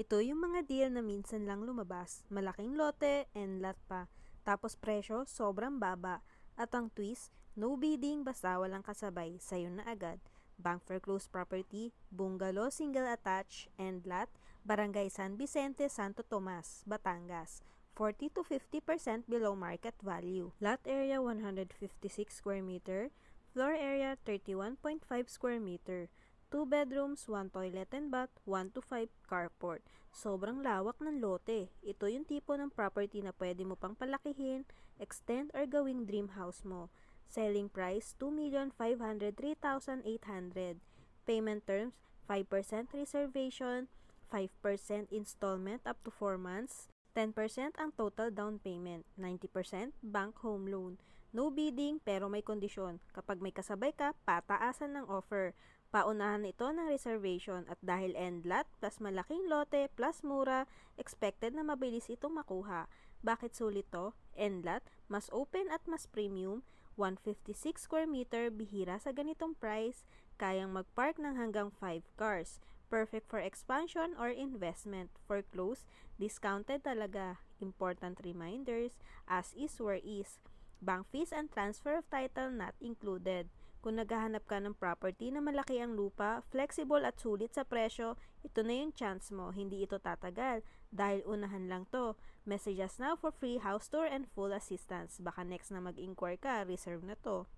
Ito yung mga deal na minsan lang lumabas, malaking lote and lot pa. Tapos presyo, sobrang baba. At ang twist, no bidding basta walang kasabay, sayo na agad. Bank foreclosed property, bungalow, single attached, and lot, Barangay San Vicente, Santo Tomas, Batangas. 40 to 50% below market value. Lot area 156 square meter, floor area 31.5 square meter. 2 bedrooms, 1 toilet and bath, 1 to 5 carport. Sobrang lawak ng lote. Ito yung tipo ng property na pwede mo pang palakihin, extend or gawing dream house mo. Selling price 2,503,800. Payment terms 5% reservation, 5% installment up to 4 months, 10% ang total down payment, 90% bank home loan. No bidding pero may kondisyon. Kapag may kasabay ka, pataasan ng offer. Paunahan ito ng reservation at dahil end lot plus malaking lote plus mura, expected na mabilis itong makuha. Bakit sulit to? End lot, mas open at mas premium, 156 square meter, bihira sa ganitong price, kayang magpark ng hanggang 5 cars. Perfect for expansion or investment. For close, discounted talaga. Important reminders, as is where is. Bank fees and transfer of title not included. Kung naghahanap ka ng property na malaki ang lupa, flexible at sulit sa presyo, ito na yung chance mo, hindi ito tatagal. Dahil unahan lang to. Message us now for free house tour and full assistance. Baka next na mag-inquire ka, reserve na to.